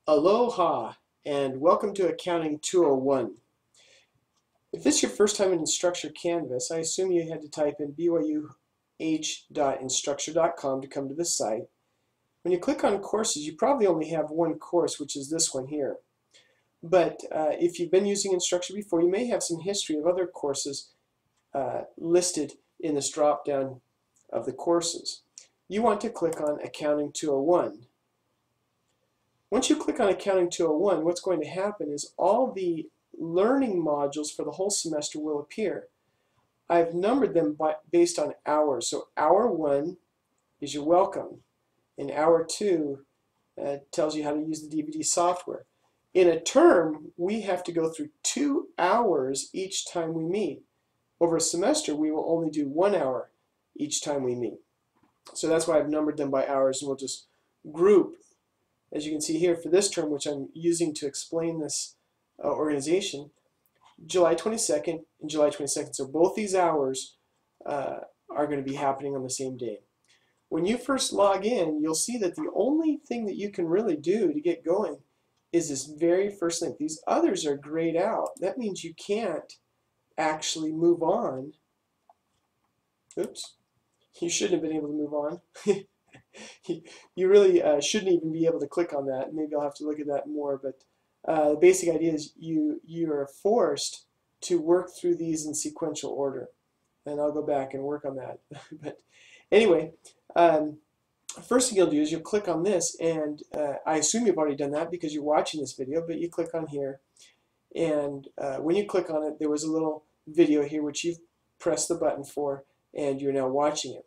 Aloha and welcome to Accounting 201. If this is your first time in Instructure Canvas, I assume you had to type in byuh.instructure.com to come to this site. When you click on courses, you probably only have one course, which is this one here. But if you've been using Instructure before, you may have some history of other courses listed in this drop-down of the courses. You want to click on Accounting 201. Once you click on Accounting 201, what's going to happen is all the learning modules for the whole semester will appear. I've numbered them based on hours. So hour 1 is your welcome, and hour 2 tells you how to use the DVD software. In a term, we have to go through 2 hours each time we meet. Over a semester, we will only do 1 hour each time we meet. So that's why I've numbered them by hours, and we'll just group. As you can see here, for this term, which I'm using to explain this organization, July 22nd and July 22nd. So both these hours are going to be happening on the same day. When you first log in, you'll see that the only thing that you can really do to get going is this very first link. These others are grayed out. That means you can't actually move on. Oops. You shouldn't have been able to move on. You really shouldn't even be able to click on that. Maybe I'll have to look at that more, but the basic idea is you are forced to work through these in sequential order, and I'll go back and work on that. But anyway, first thing you'll do is you'll click on this, and I assume you've already done that because you're watching this video, but you click on here, and when you click on it, there was a little video here which you've pressed the button for, and you're now watching it.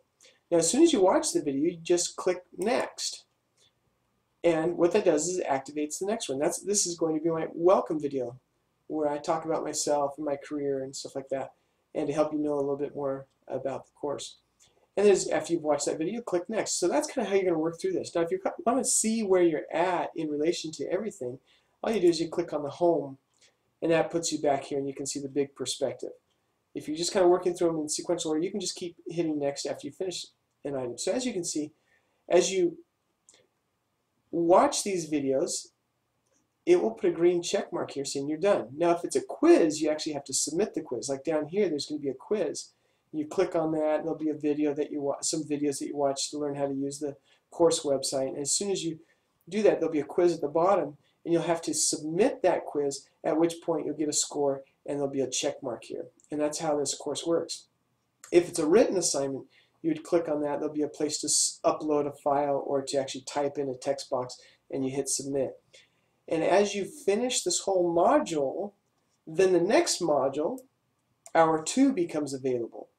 Now, as soon as you watch the video, you just click Next. And what that does is it activates the next one. This is going to be my welcome video, where I talk about myself and my career and stuff like that, and to help you know a little bit more about the course. And then after you've watched that video, click Next. So that's kind of how you're going to work through this. Now, if you want to see where you're at in relation to everything, all you do is you click on the Home, and that puts you back here, and you can see the big perspective. If you're just kind of working through them in sequential order, you can just keep hitting Next after you finish an item. So as you can see, as you watch these videos, it will put a green check mark here saying you're done. Now if it's a quiz, you actually have to submit the quiz. Like down here, there's going to be a quiz. You click on that, there'll be a video that you watch, some videos that you watch to learn how to use the course website. And as soon as you do that, there'll be a quiz at the bottom, and you'll have to submit that quiz, at which point you'll get a score, and there'll be a check mark here. And that's how this course works. If it's a written assignment, you would click on that. There'll be a place to upload a file or to actually type in a text box, and you hit submit. And as you finish this whole module, then the next module, hour 2, becomes available.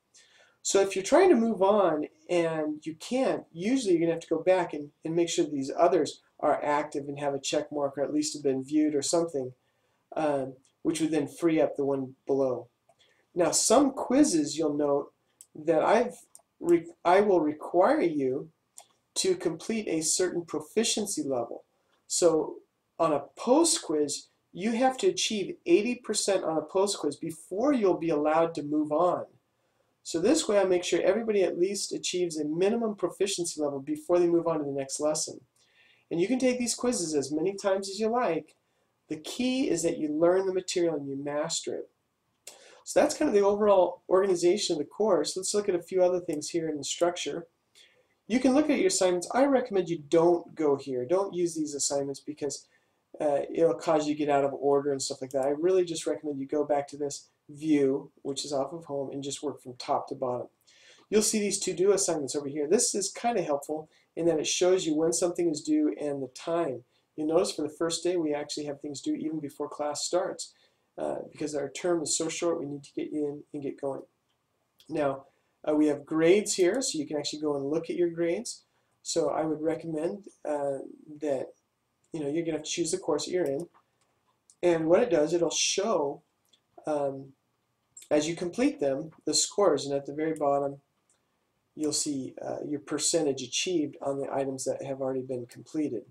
So if you're trying to move on and you can't, usually you're going to have to go back and make sure these others are active and have a check mark, or at least have been viewed or something, which would then free up the one below. Now some quizzes, you'll note that I will require you to complete a certain proficiency level. So on a post quiz, you have to achieve 80% on a post quiz before you'll be allowed to move on. So this way I make sure everybody at least achieves a minimum proficiency level before they move on to the next lesson. And you can take these quizzes as many times as you like. The key is that you learn the material and you master it. So that's kind of the overall organization of the course. Let's look at a few other things here in Instructure. You can look at your assignments. I recommend you don't go here. Don't use these assignments because it'll cause you to get out of order and stuff like that. I really just recommend you go back to this view, which is off of home, and just work from top to bottom. You'll see these to-do assignments over here. This is kind of helpful in that it shows you when something is due and the time. You'll notice for the first day we actually have things due even before class starts. Because our term is so short, we need to get in and get going. Now, we have grades here, so you can actually go and look at your grades. So I would recommend that you're going to have to choose the course that you're in. And what it does, it'll show, as you complete them, the scores. And at the very bottom, you'll see your percentage achieved on the items that have already been completed.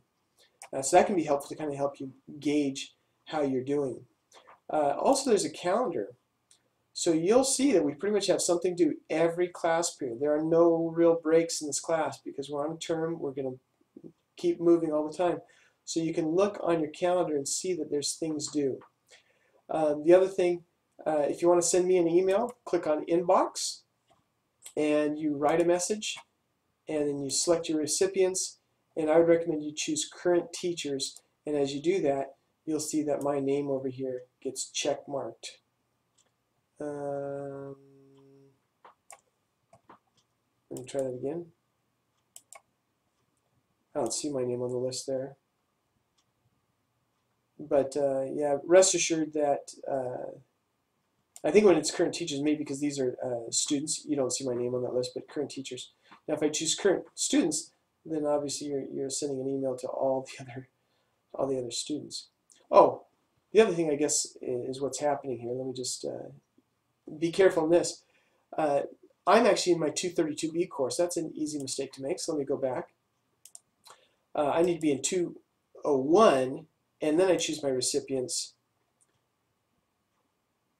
So that can be helpful to kind of help you gauge how you're doing. Also, there's a calendar. So you'll see that we pretty much have something due every class period. There are no real breaks in this class because we're on a term. We're going to keep moving all the time. so you can look on your calendar and see that there's things due. The other thing, if you want to send me an email, click on Inbox and you write a message and then you select your recipients, and I would recommend you choose current teachers, and as you do that you'll see that my name over here gets check marked. Let me try that again. I don't see my name on the list there. But yeah, rest assured that I think when it's current teachers, maybe because these are students, you don't see my name on that list, but current teachers. Now if I choose current students, then obviously you're sending an email to all the other students. Oh, the other thing I guess is what's happening here. Let me just be careful in this. I'm actually in my 232B course. That's an easy mistake to make, so let me go back. I need to be in 201, and then I choose my recipients,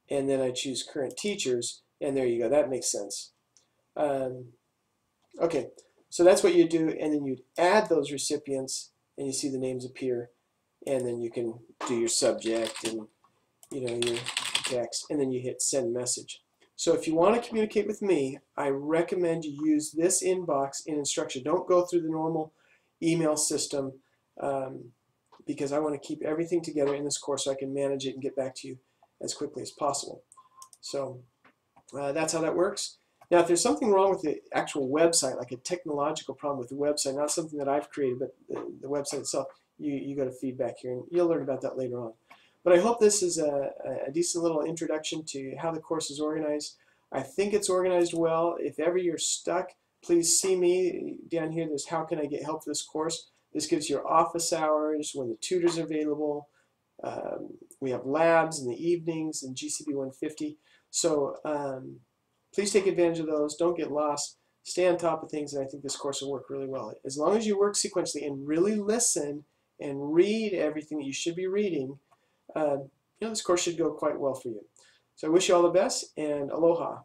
and then I choose current teachers, and there you go. That makes sense. Okay, so that's what you do, and then you'd add those recipients, and you see the names appear, and then you can do your subject and your text, and then you hit send message. So if you want to communicate with me, I recommend you use this inbox in Instructure. Don't go through the normal email system because I want to keep everything together in this course so I can manage it and get back to you as quickly as possible. So that's how that works. Now if there's something wrong with the actual website, like a technological problem with the website, not something that I've created, but the website itself, you go to feedback here, and you'll learn about that later on. But I hope this is a decent little introduction to how the course is organized. I think it's organized well. If ever you're stuck, please see me down here. There's how can I get help for this course. This gives your office hours, when the tutors are available. We have labs in the evenings and GCB 150. So please take advantage of those. Don't get lost. Stay on top of things, and I think this course will work really well. As long as you work sequentially and really listen and read everything that you should be reading, this course should go quite well for you. So I wish you all the best, and aloha.